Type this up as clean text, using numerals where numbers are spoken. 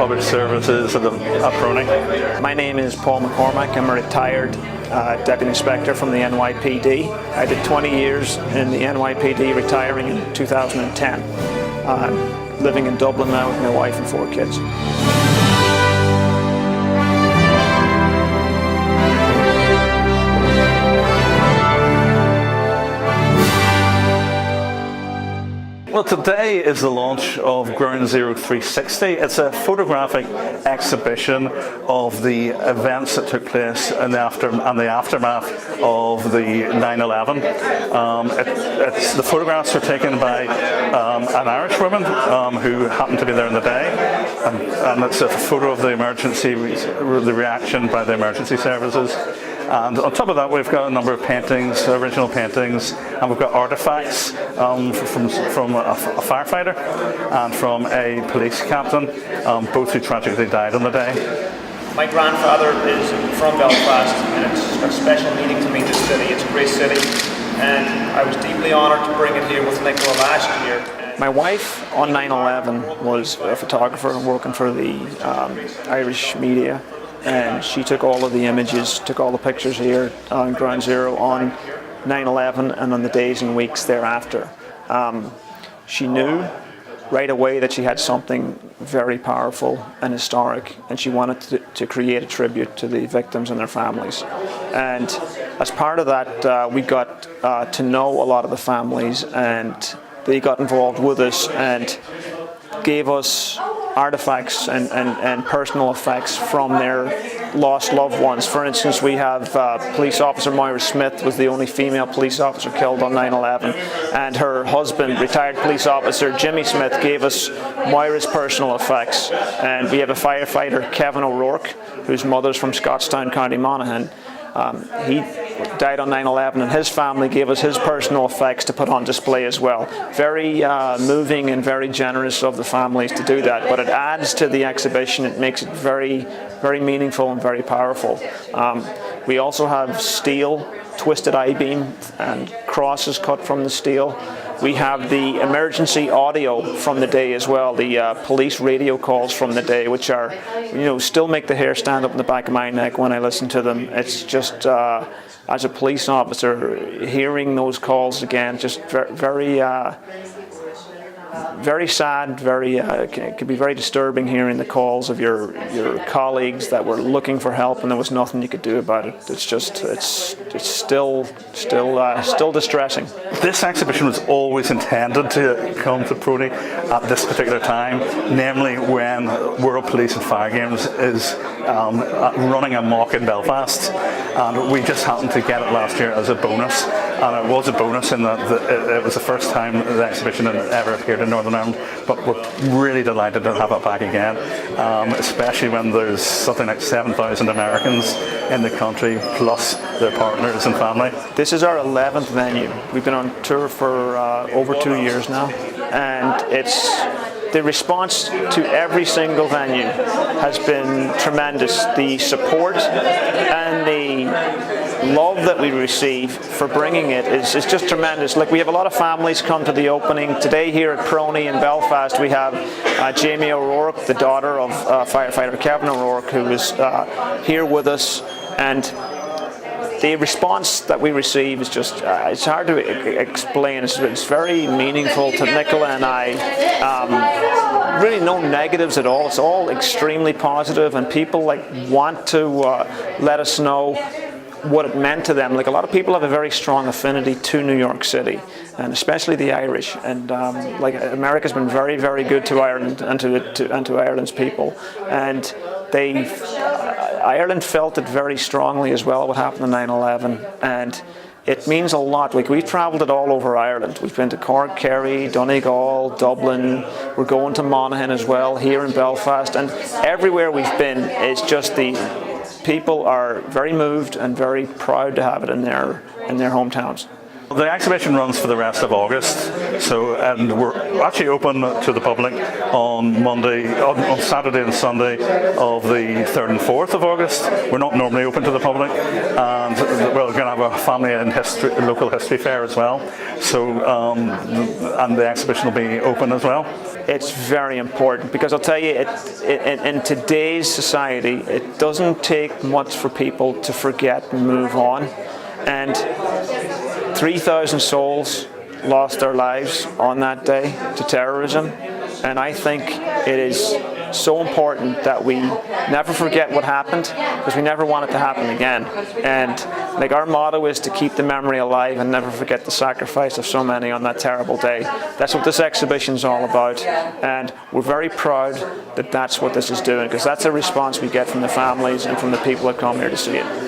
public services at Prony. My name is Paul McCormack. I'm a retired Deputy Inspector from the NYPD. I did 20 years in the NYPD, retiring in 2010. I'm living in Dublin now with my wife and 4 kids. Well, today is the launch of Ground Zero 360. It's a photographic exhibition of the events that took place in the aftermath of the 9/11. The photographs were taken by an Irish woman who happened to be there on the day, and it's a photo of the reaction by the emergency services. And on top of that, we've got a number of paintings, original paintings, and we've got artifacts from a firefighter and from a police captain, both who tragically died on the day. My grandfather is from Belfast, and it's a special meaning to me, this city. It's a great city, and I was deeply honoured to bring it here with Nicola last year. My wife on 9/11 was a photographer working for the Irish media. And she took all of the images, took all the pictures here on Ground Zero on 9/11 and on the days and weeks thereafter. She knew right away that she had something very powerful and historic, and she wanted to create a tribute to the victims and their families. And as part of that, we got to know a lot of the families, and they got involved with us and gave us artifacts and personal effects from their lost loved ones. For instance, we have police officer Moira Smith was the only female police officer killed on 9/11, and her husband, retired police officer Jimmy Smith, gave us Moira's personal effects. And we have a firefighter, Kevin O'Rourke, whose mother's from Scottstown, County Monaghan. He died on 9/11, and his family gave us his personal effects to put on display as well. Very moving and very generous of the families to do that, but it adds to the exhibition. It makes it very, very meaningful and very powerful. We also have steel, twisted I-beam, and crosses cut from the steel. We have the emergency audio from the day as well, the police radio calls from the day, which are, still make the hair stand up in the back of my neck when I listen to them. It's just, as a police officer, hearing those calls again, just very sad, it could be very disturbing hearing the calls of your colleagues that were looking for help and there was nothing you could do about it. It's still distressing. This exhibition was always intended to come to Prony at this particular time, namely when World Police and Fire Games is running amok in Belfast, and we just happened to get it last year as a bonus. And it was a bonus in that it was the first time the exhibition had ever appeared in Northern Ireland, but we're really delighted to have it back again, especially when there's something like 7,000 Americans in the country, plus their partners and family. This is our 11th venue. We've been on tour for over 2 years now, and the response to every single venue has been tremendous. The support and the love that we receive for bringing it is just tremendous. Like, we have a lot of families come to the opening. Today here at Prony in Belfast, we have Jamie O'Rourke, the daughter of firefighter Kevin O'Rourke, who is here with us. And the response that we receive is just, it's hard to explain. It's very meaningful to Nicola and I. Really no negatives at all. It's all extremely positive, and people want to let us know what it meant to them. Like, a lot of people have a very strong affinity to New York City, and especially the Irish. And America's been very, very good to Ireland and to Ireland's people. And Ireland felt it very strongly as well, what happened on 9/11, and it means a lot. Like, we've travelled it all over Ireland. We've been to Cork, Kerry, Donegal, Dublin. We're going to Monaghan as well, here in Belfast, and everywhere we've been, it's just the people are very moved and very proud to have it in their hometowns. The exhibition runs for the rest of August, and we're actually open to the public on Saturday and Sunday of the 3rd and 4th of August. We're not normally open to the public, and we're going to have a family and local history fair as well. And the exhibition will be open as well. It's very important because I'll tell you, in today's society, it doesn't take much for people to forget and move on. And 3,000 souls lost their lives on that day to terrorism, and I think it is so important that we never forget what happened, because we never want it to happen again. And like, our motto is to keep the memory alive and never forget the sacrifice of so many on that terrible day. That's what this exhibition is all about, and we're very proud that that's what this is doing, because that's a response we get from the families and from the people that come here to see it.